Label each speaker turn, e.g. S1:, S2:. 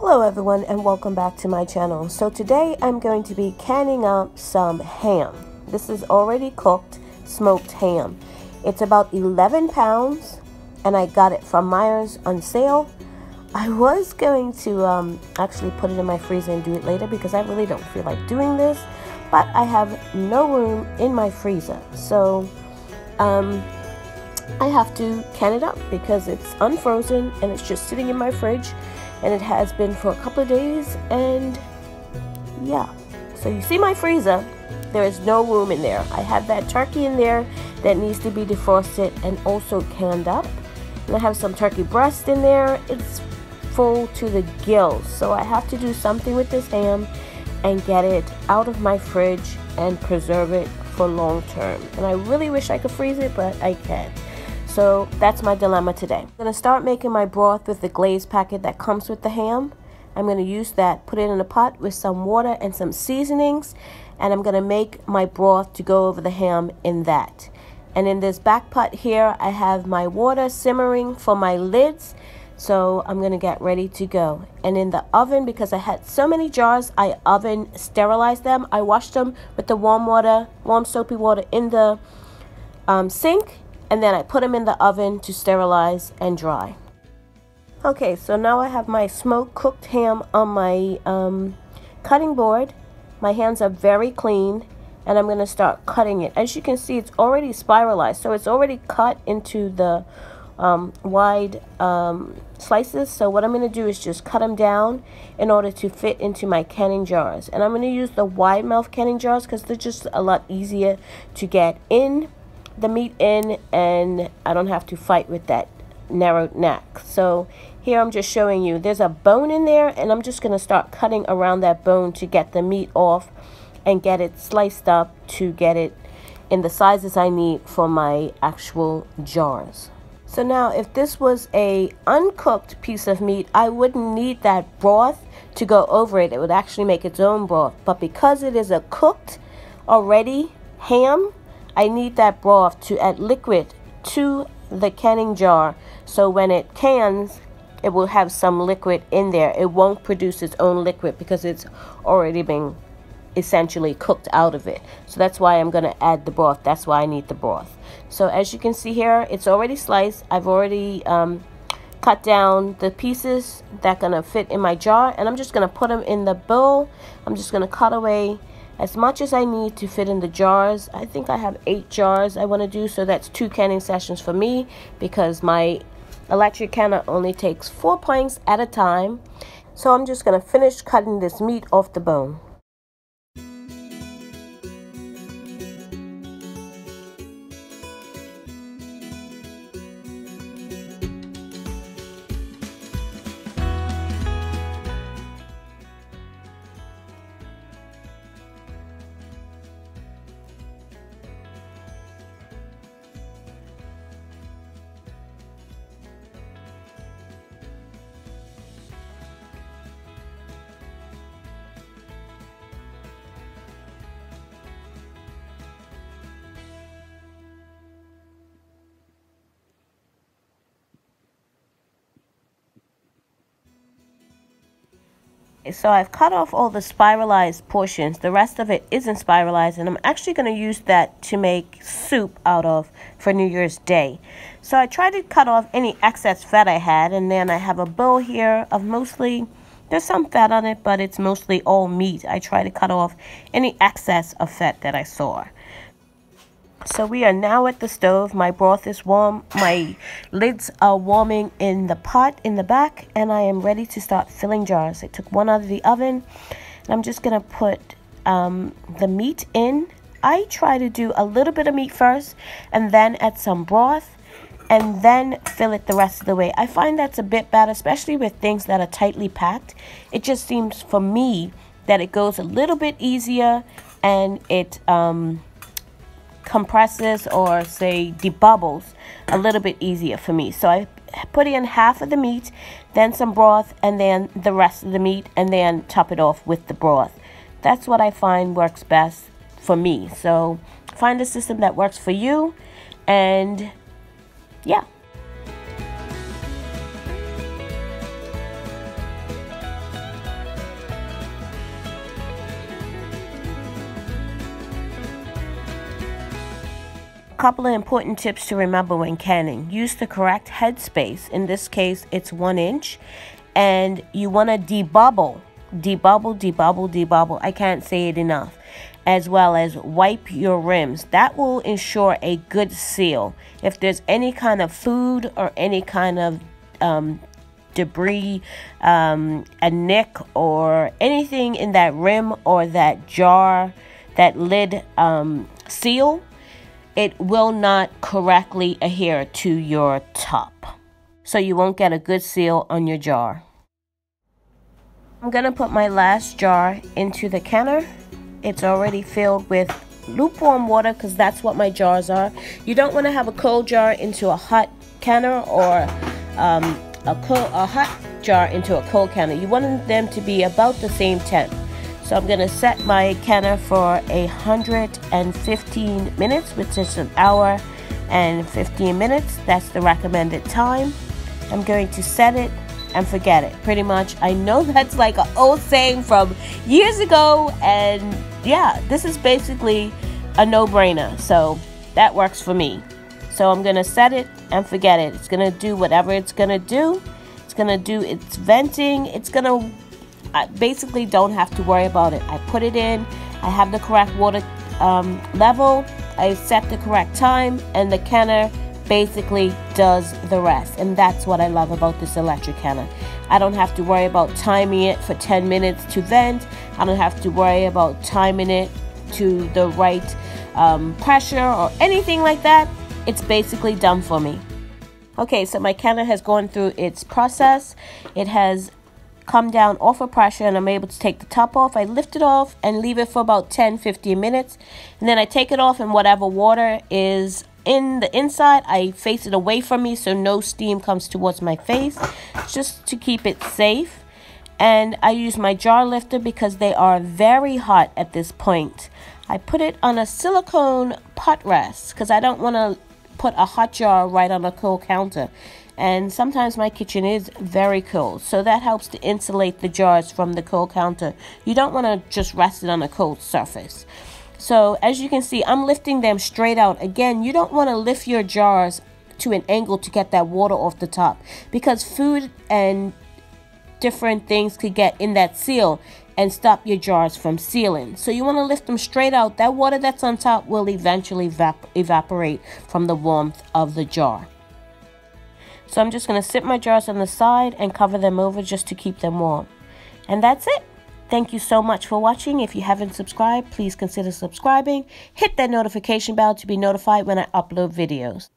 S1: Hello everyone and welcome back to my channel. So today I'm going to be canning up some ham. This is already cooked smoked ham. It's about 11 pounds and I got it from Myers on sale. I was going to actually put it in my freezer and do it later because I really don't feel like doing this, but I have no room in my freezer. So I have to can it up because it's unfrozen and it's just sitting in my fridge. And it has been for a couple of days, and yeah. So you see my freezer, there is no room in there. I have that turkey in there that needs to be defrosted and also canned up. And I have some turkey breast in there. It's full to the gills. So I have to do something with this ham and get it out of my fridge and preserve it for long term. And I really wish I could freeze it, but I can't. So that's my dilemma today. I'm going to start making my broth with the glaze packet that comes with the ham. I'm going to use that, put it in a pot with some water and some seasonings, and I'm going to make my broth to go over the ham in that. And in this back pot here, I have my water simmering for my lids, so I'm going to get ready to go. And in the oven, because I had so many jars, I oven sterilized them. I washed them with the warm soapy water in the sink. And then I put them in the oven to sterilize and dry. Okay, so now I have my smoked cooked ham on my cutting board. My hands are very clean, and I'm going to start cutting it. As you can see, it's already spiralized, so it's already cut into the wide slices. So what I'm going to do is just cut them down in order to fit into my canning jars. And I'm going to use the wide mouth canning jars because they're just a lot easier to get in the meat in, and I don't have to fight with that narrow neck. So here I'm just showing you there's a bone in there, and I'm just going to start cutting around that bone to get the meat off and get it sliced up to get it in the sizes I need for my actual jars. So now if this was a uncooked piece of meat, I wouldn't need that broth to go over it. It would actually make its own broth. But because it is a cooked already ham, I need that broth to add liquid to the canning jar, so when it cans, it will have some liquid in there. It won't produce its own liquid because it's already been essentially cooked out of it. So that's why I'm going to add the broth. That's why I need the broth. So as you can see here, it's already sliced. I've already cut down the pieces that are going to fit in my jar, and I'm just going to put them in the bowl. I'm just going to cut away as much as I need to fit in the jars. I think I have 8 jars I want to do, so that's 2 canning sessions for me because my electric canner only takes 4 pints at a time. So I'm just going to finish cutting this meat off the bone. So I've cut off all the spiralized portions. The rest of it isn't spiralized, and I'm actually going to use that to make soup out of for New Year's Day. So I tried to cut off any excess fat I had, and then I have a bowl here of mostly, there's some fat on it, but it's mostly all meat. I try to cut off any excess of fat that I saw. So we are now at the stove. My broth is warm. My lids are warming in the pot in the back, and I am ready to start filling jars. I took one out of the oven, and I'm just going to put the meat in. I try to do a little bit of meat first and then add some broth and then fill it the rest of the way. I find that's a bit better, especially with things that are tightly packed. It just seems for me that it goes a little bit easier, and it compresses or say debubbles a little bit easier for me. So I put in half of the meat, then some broth, and then the rest of the meat, and then top it off with the broth. That's what I find works best for me. So find a system that works for you, and yeah. couple of important tips to remember when canning. Use the correct headspace. In this case, it's 1 inch. And you want to debubble. Debubble. I can't say it enough. As well as wipe your rims. That will ensure a good seal. If there's any kind of food or any kind of debris, a nick or anything in that rim or that jar, that lid seal, it will not correctly adhere to your top. So you won't get a good seal on your jar. I'm going to put my last jar into the canner. It's already filled with lukewarm water because that's what my jars are. You don't want to have a cold jar into a hot canner or a hot jar into a cold canner. You want them to be about the same temp. So I'm going to set my canner for 115 minutes, which is an hour and 15 minutes. That's the recommended time. I'm going to set it and forget it. Pretty much, I know that's like an old saying from years ago, and yeah, this is basically a no-brainer. So that works for me. So I'm gonna set it and forget it. It's gonna do whatever it's gonna do. It's gonna do its venting. I basically don't have to worry about it. I put it in. I have the correct water level. I set the correct time, and the canner basically does the rest. And that's what I love about this electric canner. I don't have to worry about timing it for 10 minutes to vent. I don't have to worry about timing it to the right pressure or anything like that. It's basically done for me. Okay, so my canner has gone through its process. It has come down off of pressure, and I'm able to take the top off. I lift it off and leave it for about 10-15 minutes, and then I take it off, and whatever water is in the inside, I face it away from me so no steam comes towards my face, just to keep it safe. And I use my jar lifter because they are very hot at this point. I put it on a silicone pot rest because I don't want to put a hot jar right on a cold counter. And sometimes my kitchen is very cold, so that helps to insulate the jars from the cold counter. You don't want to just rest it on a cold surface. So as you can see, I'm lifting them straight out. Again, you don't want to lift your jars to an angle to get that water off the top, because food and different things could get in that seal and stop your jars from sealing. So you want to lift them straight out. That water that's on top will eventually evaporate from the warmth of the jar. So I'm just going to sit my jars on the side and cover them over just to keep them warm. And that's it. Thank you so much for watching. If you haven't subscribed, please consider subscribing. Hit that notification bell to be notified when I upload videos.